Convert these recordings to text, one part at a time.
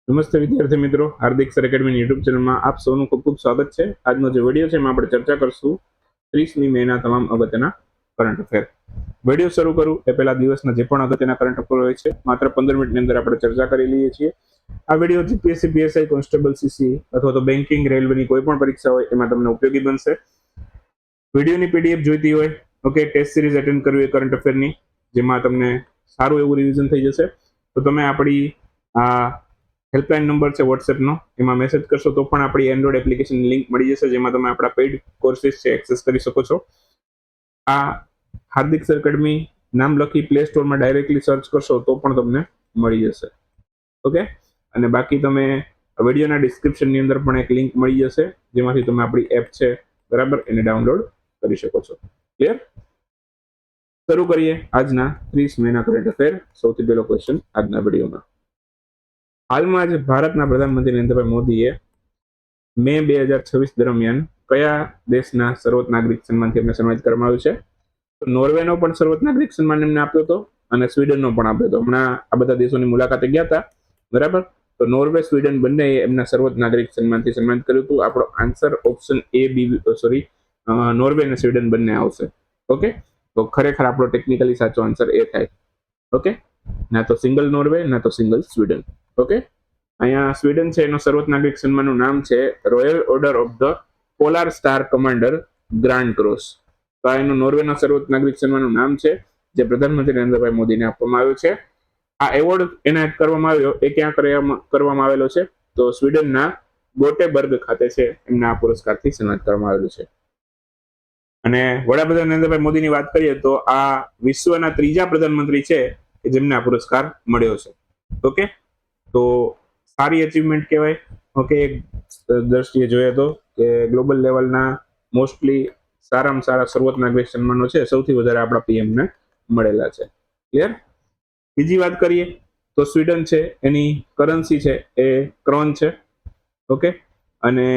નમસ્તે વિદ્યાર્થી મિત્રો, હાર્દિક સર એકેડમી યુટ્યુબ ચેનલમાં આપ સૌનું ખૂબ ખૂબ સ્વાગત છે. આજનો જે વિડીયો છે એમાં આપણે ચર્ચા કરશું 30મી મેના તમામ અગત્યના કરંટ અફેર. વિડીયો શરૂ કરું એ પહેલા દિવસના જે પણ અગત્યના કરંટ અફેર હોય છે માત્ર 15 મિનિટની અંદર આપણે ચર્ચા કરી લઈએ છીએ. આ video GPSC, PSI, constable, CC અથવા તો બેન્કિંગ, રેલવેની કોઈ પણ પરીક્ષા હોય એમાં તમને ઉપયોગી બનશે. વિડીયોની પીડીએફ જોઈતી હોય, ઓકે, ટેસ્ટ સિરીઝ એટેન્ડ કરવી કરંટ અફેરની, જેમાં તમને સારું એવું રિવિઝન થઈ જશે, તો તમે આપણી આ હેલ્પલાઇન નંબર છે વોટ્સએપનો, એમાં મેસેજ કરશો તો પણ આપણી એન્ડ્રોઇડ એપ્લિકેશનની લિંક મળી જશે, જેમાં તમે આપણા પેઇડ કોર્સિસ છે એક્સેસ કરી શકો છો. આ હાર્દિક સર એકેડમી નામ લખી પ્લે સ્ટોરમાં ડાયરેક્ટલી સર્ચ કરશો તો પણ તમને મળી જશે. ઓકે, અને બાકી તમે વિડીયોના ડિસ્ક્રિપ્શનની અંદર પણ એક લિંક મળી જશે, જેમાંથી તમે આપણી એપ છે બરાબર એને ડાઉનલોડ કરી શકો છો. ક્લિયર? શરૂ કરીએ આજના 30 મેના કરંટ અફેર. સૌથી પહેલો ક્વેશ્ચન આજના વિડીયોમાં. હાલમાં જ ભારતના પ્રધાનમંત્રી નરેન્દ્રભાઈ મોદીએ મે 2026 દરમિયાન કયા દેશના સર્વોચ્ચ નાગરિક સન્માનથી એમને સન્માનિત કરવામાં આવ્યું છે? તો નોર્વેનો પણ સર્વોચ્ચ નાગરિક સન્માન એમને આપ્યો હતો અને સ્વીડનનો પણ આપ્યો હતો. હમણાં આ બધા દેશોની મુલાકાતે ગયા હતા, બરાબર? તો નોર્વે, સ્વીડન બંને એમના સર્વોચ્ચ નાગરિક સન્માનથી સન્માનિત કર્યું હતું. આપણો answer option A B sorry Norway અને સ્વીડન બંને આવશે. ઓકે, તો ખરેખર આપણો ટેકનિકલી સાચો આન્સર એ થાય. ઓકે, ના તો સિંગલ નોર્વે, ના તો સિંગલ સ્વીડન. ઓકે, અહીંયા સ્વીડન છે એનો સર્વોચ્ચ નાગરિક સન્માનનું નામ છે royal order of the polar star commander grand cross. તો આ એનું નોર્વેના સર્વોચ્ચ નાગરિક સન્માનનું નામ છે, જે પ્રધાનમંત્રી નરેન્દ્રભાઈ મોદીને આપવામાં આવ્યું છે. આ એવોર્ડ એનાયત કરવામાં આવ્યો એ ક્યાં કરવામાં આવેલો છે? તો સ્વીડનના ગોટેબર્ગ ખાતે છે એમને આ પુરસ્કારથી સન્માનિત કરવામાં આવેલું છે. અને વડાપ્રધાન નરેન્દ્રભાઈ મોદીની વાત કરીએ તો આ વિશ્વના ત્રીજા પ્રધાનમંત્રી છે કે જેમને આ પુરસ્કાર મળ્યો છે. ઓકે, તો સારી અચીવમેન્ટ કહેવાય. ઓકે, એક દ્રષ્ટિએ જોઈએ તો કે ગ્લોબલ લેવલના મોસ્ટલી સારામાં સારા સર્વોચ્ચ નાગરિક સન્માનો છે સૌથી વધારે આપણા પીએમને મળેલા છે. ક્લિયર? બીજી વાત કરીએ તો સ્વીડન છે એની કરન્સી છે એ ક્રોન છે. ઓકે, અને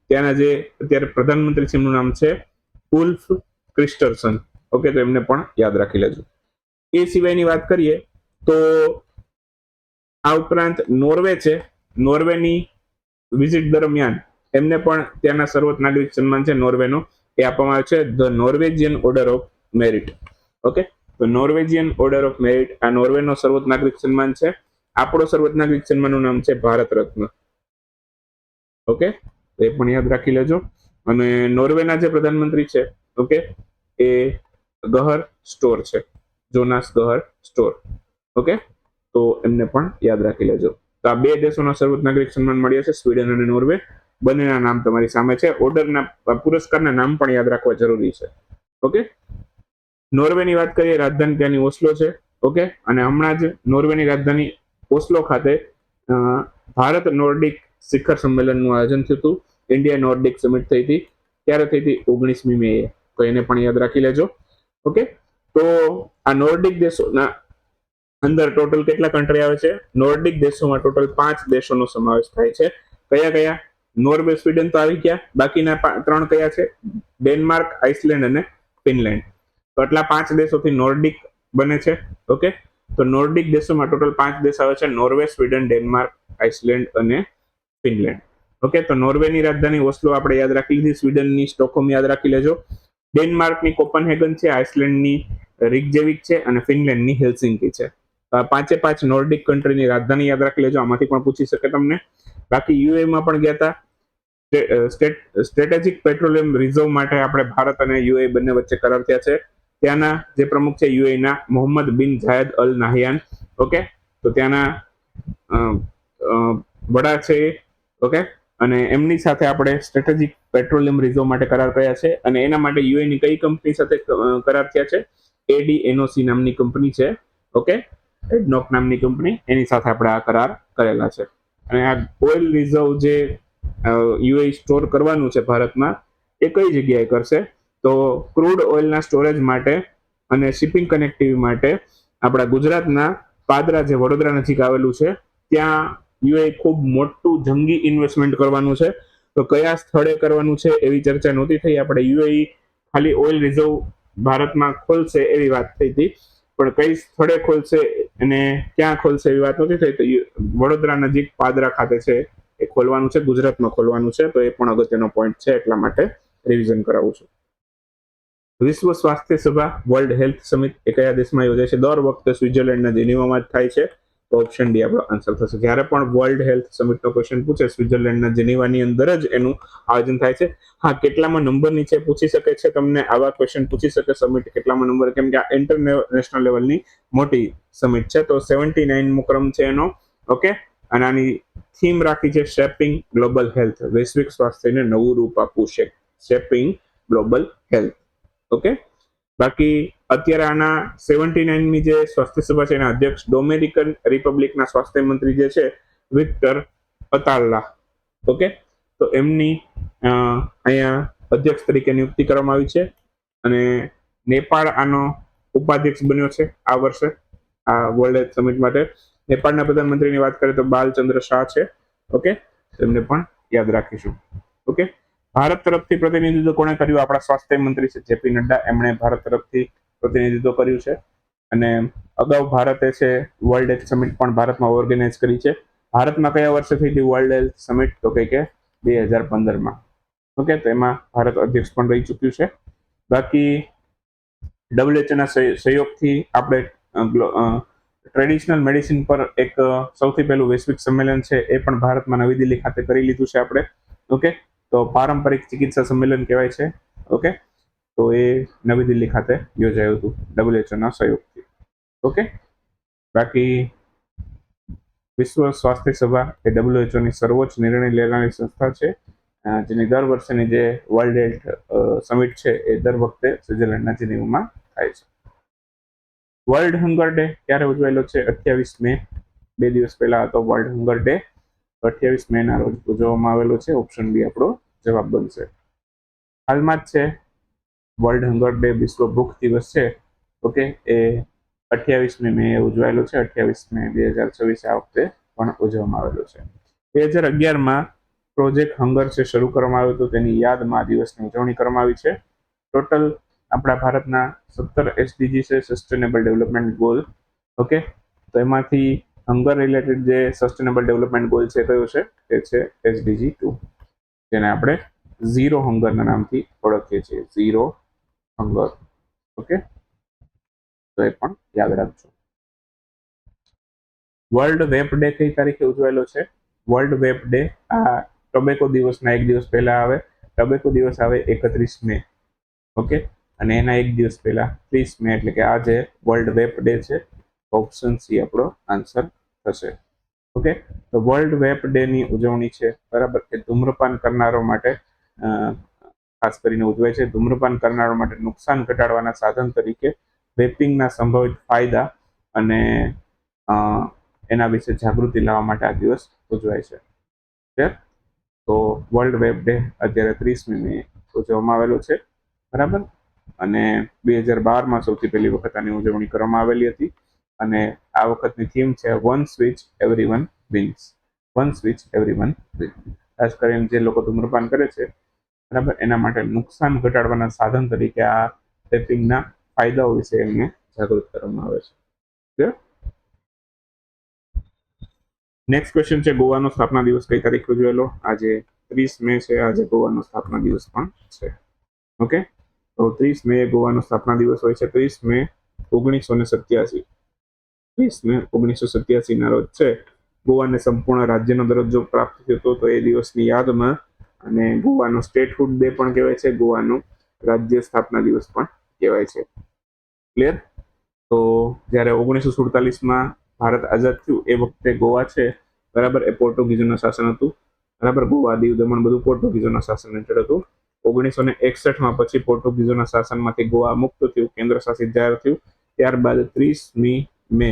ત્યાંના જે અત્યારે પ્રધાનમંત્રી છે એમનું નામ છે ઉલ્ફ ક્રિસ્ટરસન. ઓકે, તો એમને પણ યાદ રાખી લેજો. એ સિવાયની વાત કરીએ તો આ ઉપરાંત નોર્વે છે, નોર્વેની વિઝિટ દરમિયાન એમને પણ ત્યાંના સર્વોચ્ચ નાગરિક સન્માન છે નોર્વેનો એ આપવામાં આવે છે the Norwegian order of merit. Okay, તો નોર્વેજિયન ઓર્ડર ઓફ મેરિટ આ નોર્વેનો સર્વોચ્ચ નાગરિક સન્માન છે. આપણો સર્વોચ્ચ નાગરિક સન્માનનું નામ છે ભારત રત્ન. ઓકે, તો એ પણ યાદ રાખી લેજો. અને નોર્વેના જે પ્રધાનમંત્રી છે, ઓકે, એ ગહર સ્ટોર છે, જોનાસ ગહર સ્ટોર. ઓકે, તો એમને પણ યાદ રાખી લેજો. તો આ બે દેશોના સર્વોચ્ચ નાગરિક સન્માન મળ્યા છે, સ્વીડન અને નોર્વે. બંનેના નામ તમારી સામે છે. ઓર્ડરના પુરસ્કારના નામ પણ યાદ રાખવા જરૂરી છે. ઓકે, નોર્વેની વાત કરીએ, રાજધાની ત્યાંની ઓસ્લો છે. ઓકે, અને હમણાં જ નોર્વેની રાજધાની ઓસ્લો ખાતે ભારત નોર્ડિક શિખર સંમેલનનું આયોજન થયું હતું. ઇન્ડિયા નોર્ડિક સમિટ થઈ હતી. ત્યારે થઈ હતી 19મી મે. તો એને પણ યાદ રાખી લેજો. ઓકે, તો આ નોર્ડિક દેશોના અંદર ટોટલ કેટલા કન્ટ્રી આવે છે? નોર્ડિક દેશોમાં ટોટલ 5 દેશોનો સમાવેશ થાય છે. કયા કયા? નોર્વે, સ્વીડન તો આવી ગયા, બાકીના 3 કયા છે? ડેનમાર્ક, આઇસલેન્ડ અને ફિનલેન્ડ. તો આટલા 5 દેશોથી નોર્ડિક બને છે. ઓકે, તો નોર્ડિક દેશોમાં ટોટલ 5 દેશ આવે છે: નોર્વે, સ્વીડન, ડેનમાર્ક, આઇસલેન્ડ અને ફિનલેન્ડ. ઓકે, તો નોર્વેની રાજધાની ઓસ્લો આપણે યાદ રાખી લીધી, સ્વીડનની સ્ટોકહોમ યાદ રાખી લેજો, ડેનમાર્કની કોપનહેગન છે, આઇસલેન્ડની રિકજેવિક છે અને ફિનલેન્ડની હેલ્સિંકી છે. 5 નોર્ડિક કન્ટ્રીની રાજધાની યાદ રાખી લેજો, આમાંથી પણ પૂછી શકે તમને. બાકી યુએમાં પણ ગયા હતા. સ્ટ્રેટેજિક પેટ્રોલિયમ રિઝર્વ માટે આપણે ભારત અને યુએ બંને વચ્ચે કરાર થયા છે. ત્યાંના જે પ્રમુખ છે યુએના મોહમ્મદ બિન જાયદ અલ નાહિયાન. ઓકે, તો ત્યાંના વડા છે. ઓકે, અને એમની સાથે આપણે સ્ટ્રેટેજિક પેટ્રોલિયમ રિઝર્વ માટે કરાર કર્યા છે. અને એના માટે યુએની કઈ કંપની સાથે કરાર થયા છે? એડીએનઓસી નામની કંપની છે. ઓકે, એડનોક નામની કંપની, એની સાથે આપણે આ કરાર કરેલા છે. અને આ ઓઇલ રિઝર્વ જે યુએ સ્ટોર કરવાનું છે ભારતમાં, એ કઈ જગ્યાએ કરશે? તો ક્રૂડ ઓઇલના સ્ટોરેજ માટે અને શિપિંગ કનેક્ટિવિટી માટે આપણા ગુજરાતના પાદરા, જે વડોદરા નજીક આવેલું છે, ત્યાં યુએ ખૂબ મોટું જંગી ઇન્વેસ્ટમેન્ટ કરવાનું છે. તો કયા સ્થળે કરવાનું છે એવી ચર્ચા નહોતી થઈ. આપણે યુએ ખાલી ઓઇલ રિઝર્વ ભારતમાં ખોલશે એવી વાત થઈ હતી. પણ કઈ સ્થળે ખોલશે અને ક્યાં ખોલશે એવી વાત નથી થઈ. તો વડોદરા નજીક પાદરા ખાતે છે એ ખોલવાનું છે, ગુજરાતમાં ખોલવાનું છે. તો એ પણ અગત્યનો પોઈન્ટ છે, એટલા માટે રિવિઝન કરાવું છું. વિશ્વ સ્વાસ્થ્ય સભા વર્લ્ડ હેલ્થ સમિટ એ કયા દેશમાં યોજાય છે? દર વખતે સ્વિટ્ઝરલેન્ડના જેનીવામાં જ થાય છે. તો ઓપ્શન ડી આપણો આન્સર થશે. જ્યારે પણ વર્લ્ડ હેલ્થ સમિટનો ક્વેશ્ચન પૂછે, સ્વિટ્ઝરલેન્ડના જેનીવાની અંદર જ એનું આયોજન થાય છે. હા, કેટલામાં નંબર નીચે પૂછી શકે છે, તમને આવા ક્વેશ્ચન પૂછી શકે સમિટ કેટલામાં નંબર, કેમ કે આ ઇન્ટરનેશનલ લેવલની મોટી સમિટ છે. તો 79મો ક્રમ છે એનો. ઓકે, અને આની થીમ રાખી છે શેપિંગ ગ્લોબલ હેલ્થ, વૈશ્વિક સ્વાસ્થ્યને નવું રૂપ આપવું છે, શેપિંગ ગ્લોબલ હેલ્થ. ઓકે, બાકી અત્યારે આના 79મી જે સ્વાસ્થ્ય સભા છે એના અધ્યક્ષ ડોમિનિકન રિપબ્લિકના સ્વાસ્થ્ય મંત્રી જે છે વિક્ટર અતાલ્લા. ઓકે, તો એમની અહીંયા અધ્યક્ષ તરીકે નિયુક્તિ કરવામાં આવી છે. અને નેપાળ આનો ઉપાધ્યક્ષ બન્યો છે આ વર્ષે આ વર્લ્ડ હેલ્થ સમિટ માટે. નેપાળના પ્રધાનમંત્રીની વાત કરીએ તો બાલચંદ્ર શાહ છે. ઓકે, તેમને પણ યાદ રાખીશું. ઓકે, ભારત તરફથી પ્રતિનિધિત્વ કોણે કર્યું? આપણા સ્વાસ્થ્ય મંત્રી છે જેપી નડ્ડા, એમણે ભારત તરફથી પ્રતિનિધિત્વ કર્યું છે. અને અગાઉ ભારતે છે વર્લ્ડ હેલ્થ સમિટ પણ ભારતમાં ઓર્ગેનાઇઝ કરી છે. ભારતમાં કયા વર્ષે થઈ હતી વર્લ્ડ હેલ્થ સમિટ? તો કે 2015માં. ઓકે, તો એમાં ભારત અધ્યક્ષ પણ રહી ચૂક્યું છે. બાકી WHO સહયોગથી આપણે ટ્રેડિશનલ મેડિસિન પર એક સૌથી પહેલું વૈશ્વિક સંમેલન છે એ પણ ભારતમાં નવી દિલ્હી ખાતે કરી લીધું છે આપણે. ઓકે, તો પારંપરિક ચિકિત્સા સંમેલન કહેવાય છે. ઓકે, તો એ નવી દિલ્હી ખાતે યોજાયું હતું WHO ના સહયોગથી. ઓકે, બાકી વિશ્વ સ્વાસ્થ્ય સભા એ WHO ની સર્વોચ્ચ નિર્ણય લેનારી સંસ્થા છે, જેની દર વર્ષની જે વર્લ્ડ હેલ્થ સમિટ છે એ દર વખતે સ્વિટ્ઝરલેન્ડના જેનીવામાં થાય છે. વર્લ્ડ હંગર ડે ક્યારે ઉજવાયેલો છે? 28 મે. 2 દિવસ પહેલા હતો વર્લ્ડ હંગર ડે. 28 મેના રોજ ઉજવવામાં આવેલો છે. ઓપ્શન બી આપણો જવાબ બનશે. હાલમાં જ છે વર્લ્ડ હંગર ડે, વિશ્વ ભૂખ દિવસ છે. ઓકે, એ 28 મે ઉજવાયેલો છે. 28 મે 2026 આ વખતે પણ ઉજવવામાં આવેલો છે. 2011માં પ્રોજેક્ટ હંગર છે શરૂ કરવામાં આવ્યું હતું, તેની યાદમાં આ દિવસની ઉજવણી કરવામાં આવી છે. ટોટલ આપણા ભારતના 17 SDG છે, સસ્ટેનેબલ ડેવલપમેન્ટ ગોલ. ઓકે, તો એમાંથી હંગર રિલેટેડ જે સસ્ટેનેબલ ડેવલપમેન્ટ ગોલ છે કયો છે? તે છે SDG 2, જેને આપણે ઝીરો હંગરના નામથી ઓળખીએ છીએ. Zero hunger. ઓકે, તો એ પણ યાદ રાખજો. વર્લ્ડ વેપ ડે કઈ તારીખે ઉજવાયેલો છે? વર્લ્ડ વેપ ડે આ ટોબેકો દિવસના એક દિવસ પહેલા આવે. ટોબેકો દિવસ આવે 31 મે. ઓકે, અને એના એક દિવસ પહેલા 30 મે, એટલે કે આજે વર્લ્ડ વેપ ડે છે. ઓપ્શન સી આપણો આન્સર થશે. ઓકે, તો વર્લ્ડ વેપ ડે ની ઉજવણી છે, બરાબર, એ ધૂમ્રપાન કરનારો માટે ખાસ કરીને ઉજવાય છે. ધૂમ્રપાન કરનારો માટે નુકસાન ઘટાડવાના સાધન તરીકે વેપિંગના સંભવિત ફાયદા અને એના વિશે જાગૃતિ લાવવા માટે આ દિવસ ઉજવાય છે. તો વર્લ્ડ વેપ ડે અત્યારે 30મી મે ઉજવવામાં આવેલો છે, બરાબર. અને 2012માં સૌથી પહેલી વખત આની ઉજવણી કરવામાં આવેલી હતી. અને આ વખતની થીમ છે one switch everyone wins. One switch everyone wins. ખાસ કરીને જે લોકો ધૂમ્રપાન કરે છે, બરાબર, એના માટે નુકસાન ઘટાડવાના સાધન તરીકે આ વેપિંગના ફાયદાઓ વિશે એમને જાગૃત કરવામાં આવે છે. નેક્સ્ટ ક્વેશ્ચન છે ગોવાનો સ્થાપના દિવસ કઈ તારીખે ઉજવેલો? આજે 30 મે છે. આજે ગોવાનો સ્થાપના દિવસ પણ છે. ઓકે, તો 30 મે ગોવાનો સ્થાપના દિવસ હોય છે. 30 મે 1987. 30 મે 1987 ના રોજ છે ગોવાને સંપૂર્ણ રાજ્યનો દરજ્જો પ્રાપ્ત થયો હતો. તો એ દિવસની યાદમાં અને ગોવાનો સ્ટેટહુડ ડે પણ કહેવાય છે, ગોવાનો રાજ્ય સ્થાપના દિવસ પણ કહેવાય છે. ક્લિયર? તો જ્યારે 1947માં ભારત આઝાદ થયું એ વખતે ગોવા છે, બરાબર, એ પોર્ટુગીઝોનું શાસન હતું, બરાબર. ગોવા, દીવ, દમણ બધું પોર્ટુગીઝોના શાસન હેઠળ હતું. 1961માં પછી પોર્ટુગીઝોના શાસનમાંથી ગોવા મુક્ત થયું, કેન્દ્ર શાસિત જાહેર થયું. ત્યારબાદ 30મી મે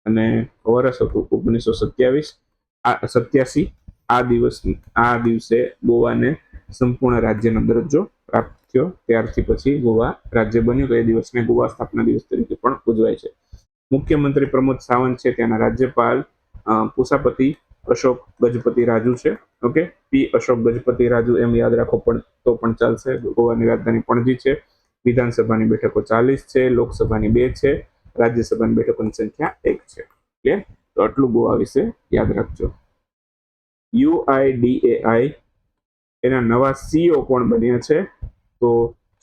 અને વર્ષ હતું 1987. આ દિવસે ગોવાને સંપૂર્ણ રાજ્યનો દરજ્જો પ્રાપ્ત થયો. ત્યારથી પછી ગોવા રાજ્ય બન્યું. તો એ દિવસને ગોવા સ્થાપના દિવસ તરીકે પણ ઉજવાય છે. મુખ્યમંત્રી પ્રમોદ સાવંત છે, ત્યાંના રાજ્યપાલ પુષાપતિ અશોક ગજપતિ રાજુ છે. ઓકે, પી અશોક ગજપતિ રાજુ એમ યાદ રાખો પણ તો પણ ચાલશે. ગોવાની રાજધાની પણજી છે. વિધાનસભાની બેઠકો 40 છે, લોકસભાની 2 છે, રાજ્યસભાની બેઠકોની સંખ્યા 1 છે. ક્લિયર? તો આટલું બહુ આ વિશે યાદ રાખજો. UIDAI એના નવા CEO કોણ બન્યા છે? તો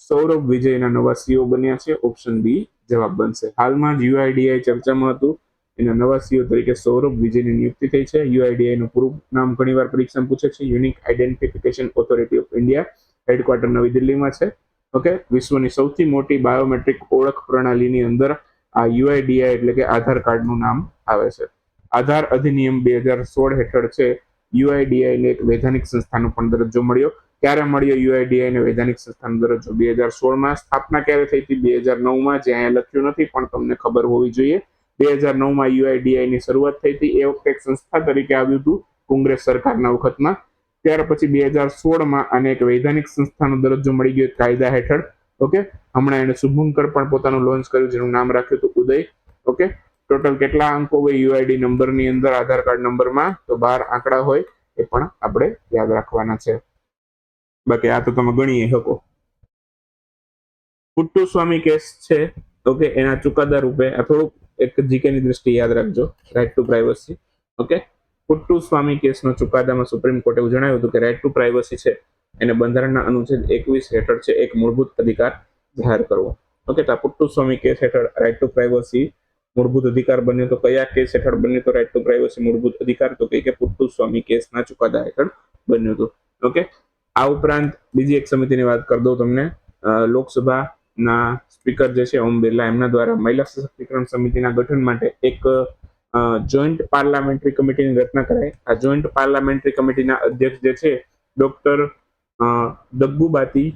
સૌરભ વિજય એના નવા CEO બન્યા છે. ઓપ્શન બી જવાબ બનશે. હાલમાં જ UIDAI ચર્ચામાં હતું. એના નવા CEO તરીકે સૌરભ વિજયની નિયુક્તિ થઈ છે. UIDAI નું પૂરું નામ ઘણીવાર પરીક્ષામાં પૂછે છે. Unique identification authority of India. Headquarter નવી દિલ્હીમાં છે. ઓકે, વિશ્વની સૌથી મોટી બાયોમેટ્રિક ઓળખ પ્રણાલીની અંદર આ UIDAI એટલે કે આધાર કાર્ડનું નામ આવે છે. આધાર અધિનિયમ 2016 હેઠળ છે UIDAI ને એક વૈધાનિક સંસ્થાનો પણ દરજ્જો મળ્યો. ક્યારે મળ્યો UIDAI ને વૈધાનિક સંસ્થાનો દરજ્જો? 2016માં. સ્થાપના ક્યારે થઈ હતી? 2009માં. જે અહીંયા લખ્યું નથી પણ તમને ખબર હોવી જોઈએ. 2009માં UIDAI ની શરૂઆત થઈ હતી. એ વખતે એક સંસ્થા તરીકે આવ્યું હતું કોંગ્રેસ સરકારના વખતમાં. ત્યાર પછી 2016માં આને એક વૈધાનિક સંસ્થાનો દરજ્જો મળી ગયો કાયદા હેઠળ. ઓકે, હમણાં એને શુભંકર પણ પોતાનું લોન્ચ કર્યું જેનું નામ રાખ્યું હતું ઉદય. ઓકે, ટોટલ કેટલા અંકો હોય UID નંબરની અંદર, આધાર કાર્ડ નંબરમાં? તો 12 આંકડા હોય. એ પણ આપણે યાદ રાખવાના છે. બાકી આ તો તમે ગણી શકો. પુટ્ટુસ્વામી કેસ છે. ઓકે, એના ચુકાદા રૂપે આ થોડુંક એક જીકેની દ્રષ્ટિએ યાદ રાખજો. Right to privacy. Okay, Puttaswamy કેસનો ચુકાદામાં સુપ્રીમ કોર્ટે એવું જણાવ્યું હતું કે રાઇટ ટુ પ્રાઇવસી છે એને બંધારણના અનુચ્છેદ 21 હેઠળ છે એક મૂળભૂત અધિકાર જાહેર કરવો. ઓકે, તો પુટ્ટુસ્વામી કેસ હેઠળ રાઇટ ટુ પ્રાઇવસી મૂળભૂત અધિકાર બન્યો. તો કયા કેસ હેઠળ બન્યો તો રાઇટ ટુ પ્રાઇવસી મૂળભૂત અધિકાર? તો કે પુટ્ટુસ્વામી કેસના ચુકાદા હેઠળ બન્યું હતું. ઓકે, આ ઉપરાંત બીજી એક સમિતિની વાત કરી દઉં તમને. લોકસભાના સ્પીકર જે છે ઓમ બિરલા, એમના દ્વારા મહિલા સશક્તિકરણ સમિતિના ગઠન માટે એક જોઈન્ટ પાર્લામેન્ટરી કમિટીની રચના કરાઈ. આ જોઈન્ટ પાર્લામેન્ટરી કમિટીના અધ્યક્ષ જે છે ડોક્ટર દગ્ગુબાતી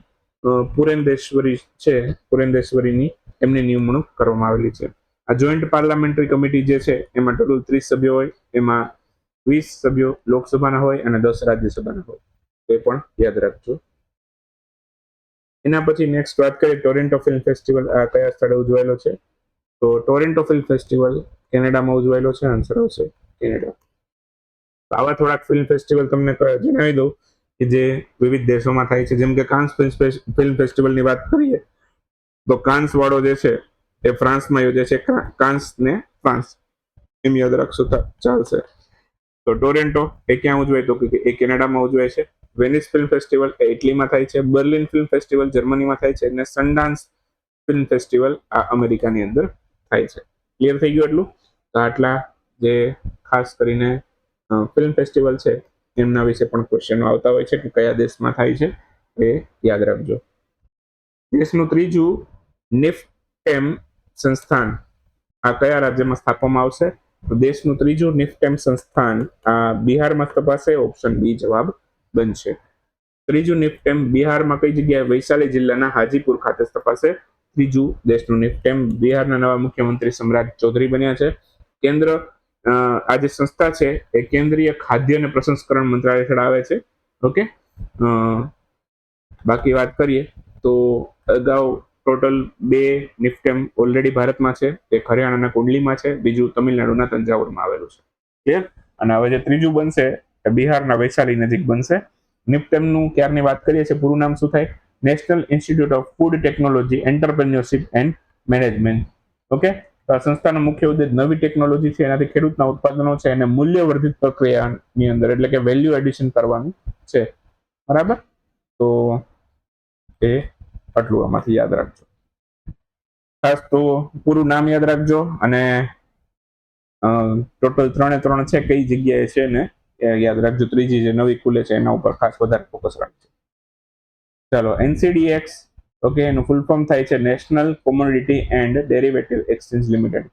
પુરેન્દેશ્વરીની એમની નિમણૂક કરવામાં આવેલી છે. આ જોઈન્ટ પાર્લામેન્ટરી કમિટી જે છે એમાં ટોટલ 30 સભ્યો હોય. એમાં 20 સભ્યો લોકસભાના હોય અને 10 રાજ્યસભાના હોય. એ પણ યાદ રાખજો. એના પછી નેક્સ્ટ વાત કરીએ ટોરેન્ટો ફિલ્મ ફેસ્ટિવલ આ કયા સ્થળે ઉજવાયેલો છે? તો ટોરેન્ટો ફિલ્મ ફેસ્ટિવલ કેનેડામાં ઉજવાયેલો છે. આન્સર આવશે કેનેડા. આવા થોડાક ફિલ્મ ફેસ્ટિવલ તમને જણાવી દઉં કે જે વિવિધ દેશોમાં થાય છે. જેમ કે કાન્સ ફિલ્મ ફેસ્ટિવલની વાત કરીએ તો કાન્સ વાળો જે છે એ ફ્રાન્સમાં યોજાય છે. કાન્સ ને ફ્રાન્સ એમ યાદ રાખશો ચાલશે. તો ટોરેન્ટો એ ક્યાં ઉજવાય? તો કે એ કેનેડામાં ઉજવાય છે. વેનિસ ફિલ્મ ફેસ્ટિવલ એ ઇટલીમાં થાય છે. બર્લિન ફિલ્મ ફેસ્ટિવલ જર્મનીમાં થાય છે. અને સનડાન્સ ફિલ્મ ફેસ્ટિવલ આ અમેરિકાની અંદર થાય છે. ક્લિયર થઈ ગયું એટલું? તો આટલા જે ખાસ કરીને ફિલ્મ ફેસ્ટિવલ છે એમના વિશે પણ ક્વેશ્ચનો આવતા હોય છે કે કયા દેશમાં થાય છે એ યાદ રાખજો. દેશનું ત્રીજું નિફ્ટેમ સંસ્થાન આ કયા રાજ્યમાં સ્થાપવામાં આવશે? તો દેશનું ત્રીજું નિફ્ટેમ સંસ્થાન આ બિહારમાં તપાસે. ઓપ્શન બી જવાબ બનશે. ત્રીજું નિફ્ટેમ બિહારમાં કઈ જગ્યાએ? વૈશાલી જિલ્લાના હાજીપુર ખાતે તપાસે. ત્રીજું દેશનું નિફ્ટેમ. બિહારના નવા મુખ્યમંત્રી સમ્રાટ ચૌધરી બન્યા છે. કેન્દ્ર આ જે સંસ્થા છે એ કેન્દ્રીય ખાદ્ય અને પ્રસંસ્કરણ મંત્રાલય હેઠળ આવે છે. ઓકે, બાકી વાત કરીએ તો અગાઉ ટોટલ 2 નિફ્ટેમ ઓલરેડી ભારતમાં છે. એક હરિયાણાના કુંડલીમાં છે, બીજું તમિલનાડુના તંજાવુરમાં આવેલું છે. ક્લિયર? અને હવે જે ત્રીજું બનશે એ બિહારના વૈશાલી નજીક બનશે. નિફ્ટેમનું ક્યારની વાત કરીએ છીએ પૂરું નામ શું થાય? National institute of food technology entrepreneurship and management. Okay, તો આ સંસ્થાનો મુખ્ય ઉદ્દેશ નવી ટેકનોલોજી છે એનાથી ખેડૂતના ઉત્પાદનો છે એને મૂલ્યવર્ધિત પ્રક્રિયાની અંદર એટલે કે વેલ્યુ એડિશન કરવાનું છે. બરાબર? તો એ આટલું આમાંથી યાદ રાખજો. ખાસ તો પૂરું નામ યાદ રાખજો અને ટોટલ 3 છે કઈ જગ્યાએ છે ને યાદ રાખજો. ત્રીજી જે નવી ખુલે છે એના ઉપર ખાસ વધારે ફોકસ રાખજો. ચાલો, NCDEX. ઓકે, એનું ફૂલ ફોર્મ થાય છે national commodity and derivative exchange limited.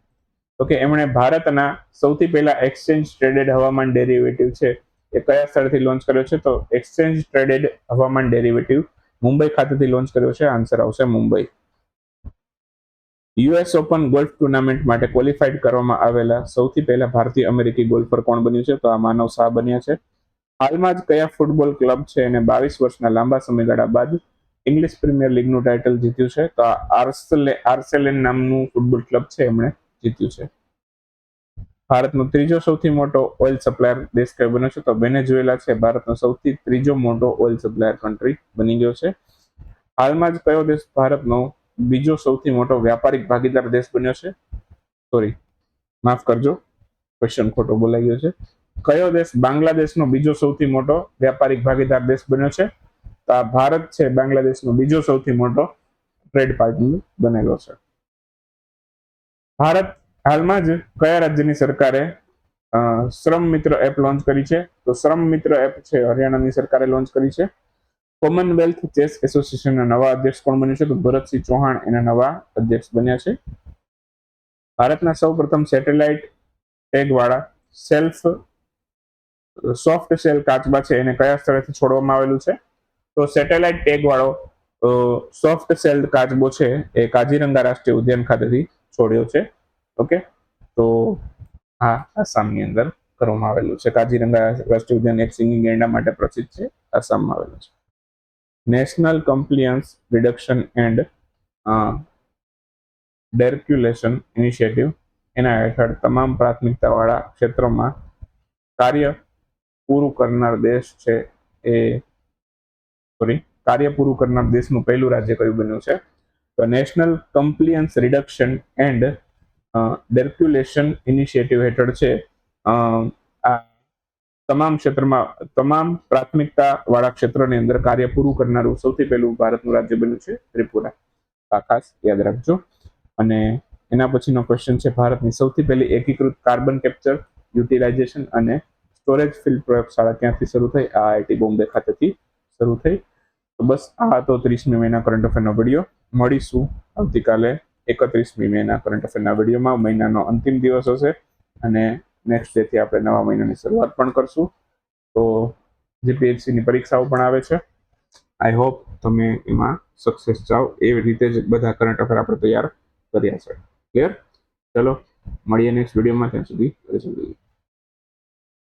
Okay, એમણે ભારતના સૌથી પહેલા એક્સચેન્જ ટ્રેડેડ હવામાન ડેરિવેટિવ છે એ કયા સ્થળથી લોન્ચ કર્યો છે? તો એક્સચેન્જ ટ્રેડેડ હવામાન ડેરિવેટિવ મુંબઈ ખાતેથી લોન્ચ કર્યો છે. આન્સર આવશે Mumbai. US open golf tournament માટે ક્વોલિફાઈડ કરવામાં આવેલા સૌથી પહેલા ભારતીય અમેરિકી ગોલ્ફર કોણ બન્યું છે? તો આ માનવ શાહ બન્યા છે. હાલમાં જ કયા ફૂટબોલ ક્લબ છે એને 22 વર્ષના લાંબા સમયગાળા બાદ ઇંગ્લિશ પ્રીમિયર લીગનું ટાઇટલ જીત્યું છે? તો આર્સેલેન નામનું ફૂટબોલ ક્લબ છે એમણે જીત્યું છે. ભારતનો ત્રીજો સૌથી મોટો ઓઇલ સપ્લાયર દેશ કયો બન્યો છે? તો વેનેઝુએલા છે ભારતનો ત્રીજો મોટો ઓઇલ સપ્લાયર કન્ટ્રી બની ગયો છે. હાલમાં જ કયો દેશ ભારતનો બીજો સૌથી મોટો વ્યાપારિક ભાગીદાર દેશ બન્યો છે? સોરી, માફ કરજો, ક્વેશ્ચન ખોટો બોલાઈ ગયો છે. કયો દેશ બાંગ્લાદેશનો બીજો સૌથી મોટો વ્યાપારિક ભાગીદાર દેશ બન્યો છે? તો આ ભારત છે બાંગ્લાદેશનો બીજો સૌથી મોટો ટ્રેડ પાર્ટનર બનેલો છે. ભારત હાલમાં જ કયા રાજ્યની સરકારે શ્રમ મિત્ર એપ લોન્ચ કરી છે? તો શ્રમ મિત્ર એપ છે હરિયાણાની સરકારે લોન્ચ કરી છે. કોમનવેલ્થ ચેસ એસોસિએશનના નવા અધ્યક્ષ કોણ બન્યું છે? તો ભરતસિંહ ચૌહાણ એના નવા અધ્યક્ષ બન્યા છે. ભારતના સૌ પ્રથમ સેટેલાઇટ ટેગ વાળા સોફ્ટ સેલ કાચબા છે એને કયા સ્થળેથી છોડવામાં આવેલું છે? તો સેટેલાઇટ ટેગ વાળો સોફ્ટ સેલ કાચબો છે એ કાજીરંગા રાષ્ટ્રીય ઉદ્યાન ખાતેથી છોડ્યો છે. ઓકે, તો આ આસામની અંદર કરવામાં આવેલું છે. કાજીરંગા રાષ્ટ્રીય ઉદ્યાન એક સિંગિંગ ગેંડા માટે પ્રસિદ્ધ છે, આસામમાં આવેલું છે. નેશનલ કમ્પ્લિયન્સ રિડક્શન એન્ડ ડેર્ક્યુલેશન ઇનિશિયેટિવ એના હેઠળ તમામ પ્રાથમિકતાવાળા ક્ષેત્રોમાં કાર્ય પૂરું કરનાર દેશ છે કાર્ય પૂરું કરનાર દેશનું પહેલું રાજ્ય કયું બન્યું છે? તો નેશનલ કમ્પ્લિયન્સ રિડક્શન એન્ડ ડેર્ક્યુલેશન ઇનિશિયેટિવ હેઠળ છે આ તમામ પ્રાથમિકતા વાળા ક્ષેત્રોની અંદર કાર્ય પૂરું કરનારું સૌથી પહેલું ભારતનું રાજ્ય બન્યું છે ત્રિપુરા. આ ખાસ યાદ રાખજો. અને એના પછીનો ક્વેશ્ચન છે ભારતની સૌથી પહેલી એકીકૃત કાર્બન કેપ્ચર, યુટિલાઇઝેશન અને સ્ટોરેજ ફિલ્ડ પ્રયોગશાળા ક્યાંથી શરૂ થઈ? IIT બોમ્બે ખાતેથી શરૂ થઈ. તો બસ આ હતો 30મી મેના કરંટ અફેરનો વિડીયો. મળીશું આવતીકાલે 31મી મેના કરંટ અફેરના વિડીયોમાં. મહિનાનો અંતિમ દિવસ હશે અને નેક્સ્ટ ડેથી આપણે નવા મહિનાની શરૂઆત પણ કરશું. તો જીપીએસસીની પરીક્ષાઓ પણ આવે છે. આઈ હોપ તમે એમાં સક્સેસ જાઓ. એવી રીતે જ બધા કરંટ અફેર આપણે તૈયાર કર્યા છે. ક્લિયર? ચલો મળીએ નેક્સ્ટ વિડીયોમાં. ત્યાં સુધી